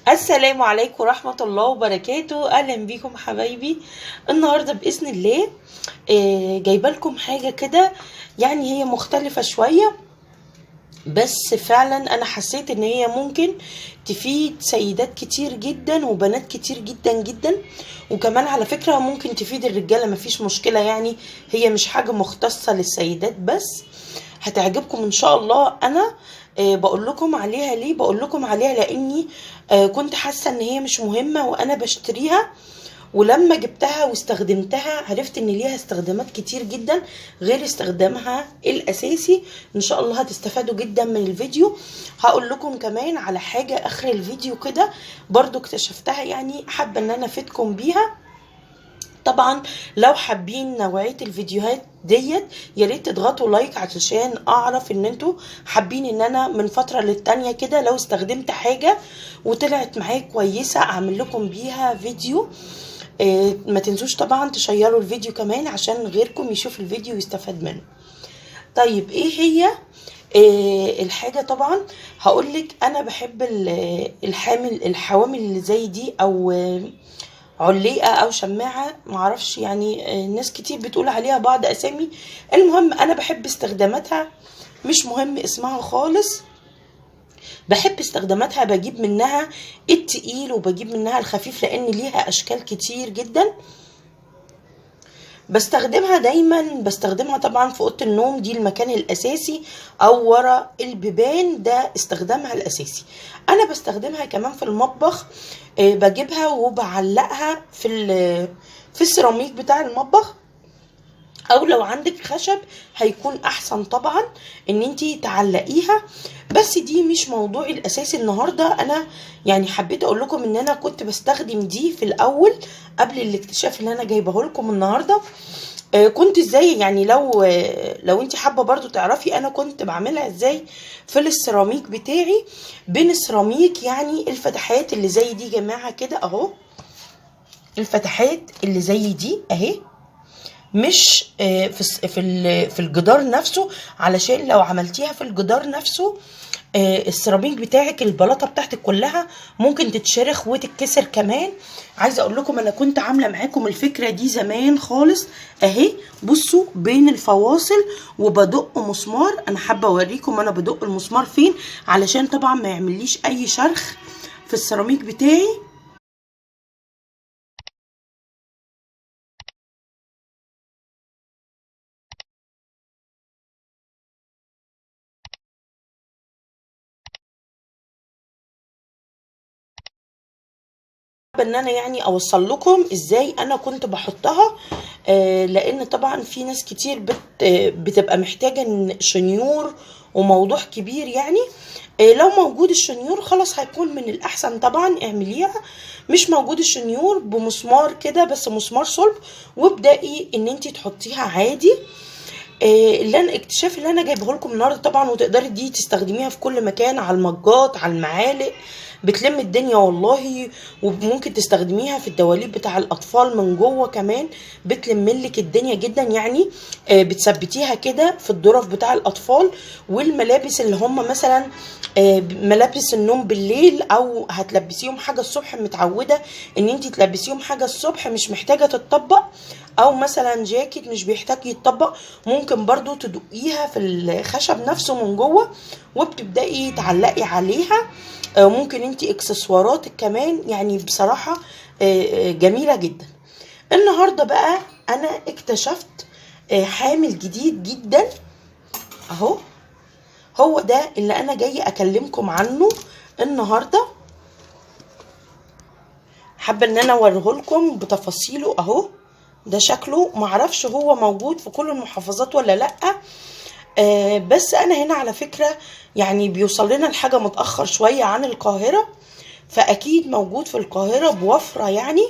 السلام عليكم ورحمة الله وبركاته. أهلا بيكم حبايبي. النهاردة بإذن الله جايبة لكم حاجة كده، يعني هي مختلفة شوية، بس فعلا أنا حسيت إن هي ممكن تفيد سيدات كتير جدا وبنات كتير جدا جدا، وكمان على فكرة ممكن تفيد الرجالة، مفيش مشكلة. يعني هي مش حاجة مختصة للسيدات بس، هتعجبكم ان شاء الله. انا بقول لكم عليها ليه؟ بقول لكم عليها لاني كنت حاسه ان هي مش مهمه وانا بشتريها، ولما جبتها واستخدمتها عرفت ان ليها استخدامات كتير جدا غير استخدامها الاساسي. ان شاء الله هتستفادوا جدا من الفيديو. هقول لكم كمان على حاجه اخر الفيديو كده برضو اكتشفتها، يعني حابه ان انا افيدكم بيها. طبعا لو حابين نوعية الفيديوهات ديت يا ريت تضغطوا لايك علشان اعرف ان انتوا حابين ان انا من فترة للتانية كده لو استخدمت حاجة وطلعت معايا كويسة اعمل لكم بيها فيديو. ما تنسوش طبعا تشيروا الفيديو كمان عشان غيركم يشوف الفيديو ويستفاد منه. طيب ايه هي الحاجة؟ طبعا هقولك انا بحب الحوامل اللي زي دي، او عليقة او شماعة، معرفش يعني ناس كتير بتقول عليها بعض اسامي. المهم انا بحب استخداماتها، مش مهم اسمها خالص. بحب استخداماتها، بجيب منها التقيل وبجيب منها الخفيف لان ليها اشكال كتير جدا. بستخدمها دايما، بستخدمها طبعا في اوضه النوم، دي المكان الاساسي، او ورا البيبان، ده استخدامها الاساسي. انا بستخدمها كمان في المطبخ، بجيبها وبعلقها في السيراميك بتاع المطبخ، او لو عندك خشب هيكون احسن طبعا ان انتي تعلقيها. بس دي مش موضوعي الاساسي النهارده. انا يعني حبيت اقول لكم ان انا كنت بستخدم دي في الاول قبل الاكتشاف اللي انا جايبه لكم النهارده. كنت ازاي، يعني لو انت حابه برضو تعرفي انا كنت بعملها ازاي في السيراميك بتاعي. بين السيراميك يعني الفتحات اللي زي دي جماعه كده اهو، الفتحات اللي زي دي اهي، مش في الجدار نفسه، علشان لو عملتيها في الجدار نفسه السيراميك بتاعك، البلاطه بتاعتك كلها ممكن تتشرخ وتتكسر كمان. عايزه اقول لكم انا كنت عامله معاكم الفكره دي زمان خالص اهي. بصوا بين الفواصل وبدق مسمار، انا حابه اوريكم انا بدق المسمار فين علشان طبعا ما يعمليش اي شرخ في السيراميك بتاعي. ان انا يعني اوصل لكم ازاي انا كنت بحطها، لان طبعا في ناس كتير بتبقى محتاجه شنيور وموضوع كبير يعني. لو موجود الشنيور خلاص هيكون من الاحسن طبعا اعمليها. مش موجود الشنيور بمسمار كده، بس مسمار صلب، وابدأي ان انتي تحطيها عادي. اللي انا اكتشاف اللي انا جايبه لكم النهارده طبعا، وتقدري دي تستخدميها في كل مكان، على المجات، على المعالق، بتلم الدنيا والله. وممكن تستخدميها في الدواليب بتاع الاطفال من جوه كمان، بتلملك الدنيا جدا يعني. بتثبتيها كده في الظرف بتاع الاطفال والملابس اللي هم مثلا ملابس النوم بالليل، او هتلبسيهم حاجه الصبح، متعوده ان انت تلبسيهم حاجه الصبح مش محتاجه تتطبق، او مثلا جاكيت مش بيحتاج يتطبق، ممكن برضو تدقيها في الخشب نفسه من جوه وبتبدأي تعلقي عليها. ممكن انتي اكسسواراتك كمان، يعني بصراحة جميلة جدا. النهاردة بقى انا اكتشفت حامل جديد جدا اهو، هو ده اللي انا جاي اكلمكم عنه النهاردة. حابة ان انا اوريه لكم بتفاصيله اهو. ده شكله، معرفش هو موجود في كل المحافظات ولا لأ، بس انا هنا على فكرة يعني بيوصل لنا الحاجة متأخر شوية عن القاهرة، فاكيد موجود في القاهرة بوفرة يعني.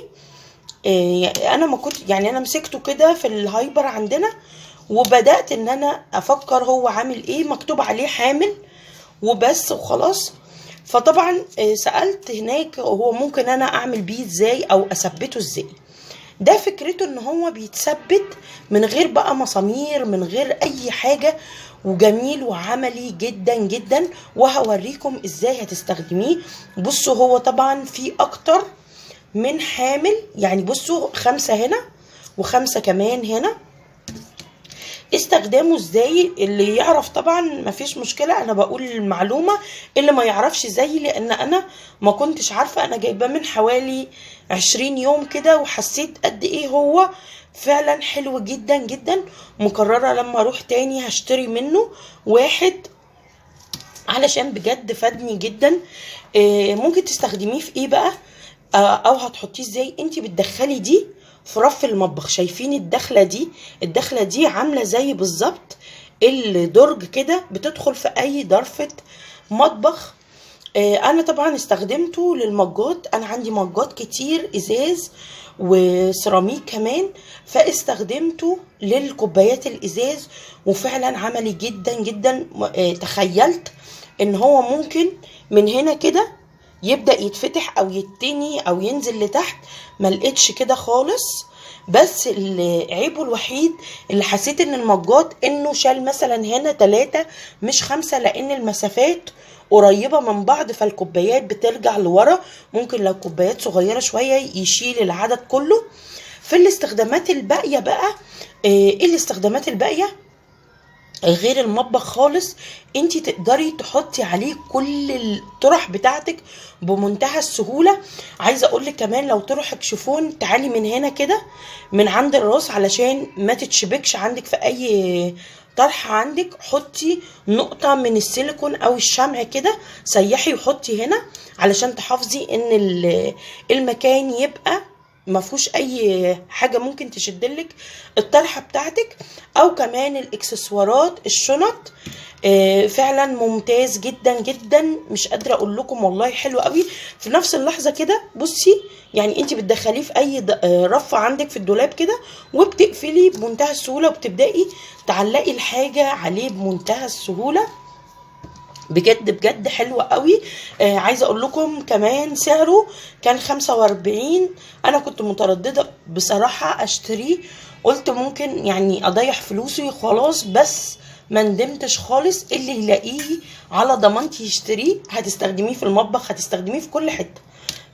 انا ما كنت يعني انا مسكته كده في الهايبر عندنا، وبدأت ان انا افكر هو عامل ايه، مكتوب عليه حامل وبس وخلاص. فطبعا سألت هناك هو ممكن انا اعمل بيه ازاي او اثبته ازاي. ده فكرته ان هو بيتثبت من غير بقى مسامير، من غير اي حاجة، وجميل وعملي جدا جدا، وهوريكم ازاي هتستخدميه. بصوا هو طبعا في اكتر من حامل، يعني بصوا 5 هنا و5 كمان هنا. استخدامه ازاي؟ اللي يعرف طبعا مفيش مشكلة، انا بقول المعلومة. اللي ما يعرفش زي، لان انا ما كنتش عارفة، انا جايباه من حوالي 20 يوم كده، وحسيت قد ايه هو فعلا حلو جدا جدا. مقررة لما اروح تاني هشتري منه واحد، علشان بجد فادني جدا. ممكن تستخدميه في ايه بقى، او هتحطيه ازاي؟ انتي بتدخلي دي في رف المطبخ. شايفين الدخله دي؟ الدخله دي عامله زي بالظبط الدرج كده، بتدخل في اي ضرفه مطبخ. انا طبعا استخدمته للمجات، انا عندي مجات كتير ازاز وسيراميك كمان، فاستخدمته للكوبايات الازاز، وفعلا عملي جدا جدا. تخيلت ان هو ممكن من هنا كده يبدأ يتفتح او يتني او ينزل لتحت، ما لقيتش كده خالص. بس عيبه الوحيد اللي حسيت ان المجات انه شال مثلا هنا 3 مش 5، لان المسافات قريبة من بعض، فالكوبايات بترجع لورا. ممكن لو كوبايات صغيرة شوية يشيل العدد كله. في الاستخدامات الباقية بقى، ايه الاستخدامات الباقية غير المطبخ خالص؟ انتي تقدري تحطي عليه كل الطرح بتاعتك بمنتهى السهولة. عايزة اقولك كمان لو طرحك شوفون، تعالي من هنا كده من عند الراس علشان ما تتشبكش عندك في اي طرحة عندك. حطي نقطة من السيليكون او الشمع كده، سيحي وحطي هنا علشان تحافظي ان المكان يبقى ما فيهوش اي حاجه ممكن تشدلك الطرحه بتاعتك. او كمان الاكسسوارات الشنط، فعلا ممتاز جدا جدا، مش قادره اقول لكم والله حلو قوي. في نفس اللحظه كده بصي، يعني انت بتدخليه في اي رف عندك في الدولاب كده، وبتقفلي بمنتهى السهوله، وبتبداي تعلقي الحاجه عليه بمنتهى السهوله. بجد بجد حلوة قوي. عايزة اقول لكم كمان سعره كان 45. انا كنت مترددة بصراحة اشتريه، قلت ممكن يعني اضيع فلوسي خلاص، بس ما ندمتش خالص. اللي يلاقيه على ضمانتي يشتريه. هتستخدميه في المطبخ، هتستخدميه في كل حتة،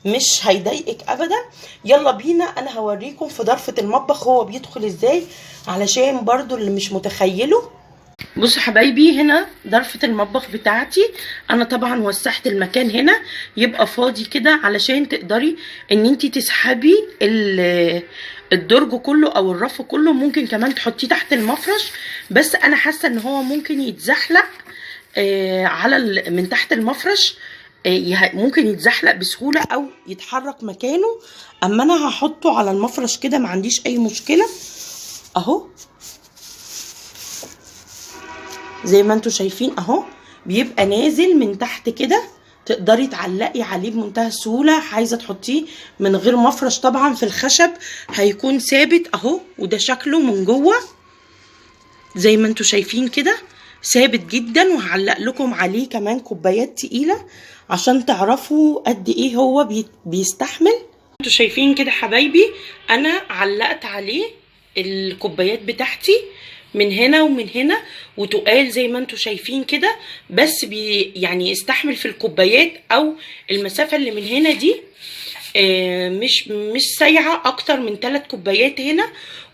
مش هيضايقك ابدا. يلا بينا، انا هوريكم في ضرفة المطبخ هو بيدخل ازاي، علشان برضو اللي مش متخيله. بصوا حبايبي، هنا ضرفة المطبخ بتاعتي. انا طبعا وسعت المكان هنا يبقى فاضي كده، علشان تقدري ان انتي تسحبي الدرج كله او الرف كله. ممكن كمان تحطيه تحت المفرش، بس انا حاسه ان هو ممكن يتزحلق على من تحت المفرش. ممكن يتزحلق بسهوله او يتحرك مكانه. اما انا هحطه على المفرش كده ما عنديش اي مشكله. اهو زي ما انتوا شايفين اهو، بيبقى نازل من تحت كده، تقدري تعلقي عليه بمنتهى السهولة. عايزة تحطيه من غير مفرش طبعا في الخشب هيكون ثابت اهو. وده شكله من جوه زي ما انتوا شايفين كده، ثابت جدا. وهعلق لكم عليه كمان كوبايات تقيلة عشان تعرفوا قد ايه هو بيستحمل. انتوا شايفين كده حبايبي، انا علقت عليه الكوبايات بتاعتي من هنا ومن هنا، وتقال زي ما انتوا شايفين كده. بس يعني يستحمل في الكوبايات او المسافة اللي من هنا دي، مش سايعة اكتر من 3 كوبايات هنا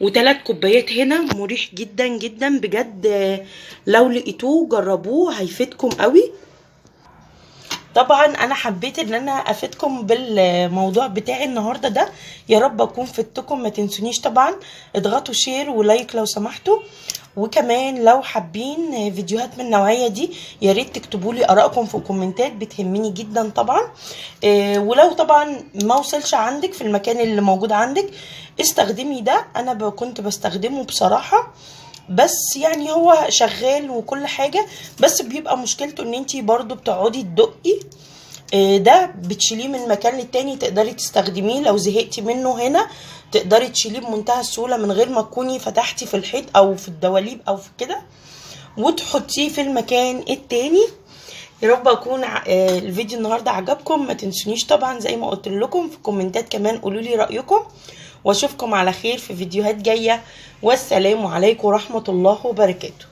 و3 كوبايات هنا. مريح جدا جدا بجد. لو لقيتوه جربوه هيفيدكم قوي. طبعا انا حبيت ان انا افيدكم بالموضوع بتاعي النهارده ده. يا رب اكون فدتكم. ما تنسونيش طبعا اضغطوا شير ولايك لو سمحتوا. وكمان لو حابين فيديوهات من النوعيه دي يا ريت تكتبوا لي ارائكم في الكومنتات، بتهمني جدا طبعا. ولو طبعا ما وصلش عندك في المكان اللي موجود عندك، استخدمي ده. انا كنت بستخدمه بصراحه، بس يعني هو شغال وكل حاجة، بس بيبقى مشكلته ان انتي برضو بتقعدي تدقي. ده بتشيليه من مكان للتاني، تقدري تستخدميه. لو زهقتي منه هنا تقدري تشيليه بمنتهى السهولة من غير ما تكوني فتحتي في الحيط او في الدواليب او في كده، وتحطيه في المكان التاني. يا رب اكون الفيديو النهارده عجبكم. ما تنسونيش طبعا زي ما قلت لكم في الكومنتات كمان قولوا لي رايكم، واشوفكم على خير في فيديوهات جايه. والسلام عليكم ورحمه الله وبركاته.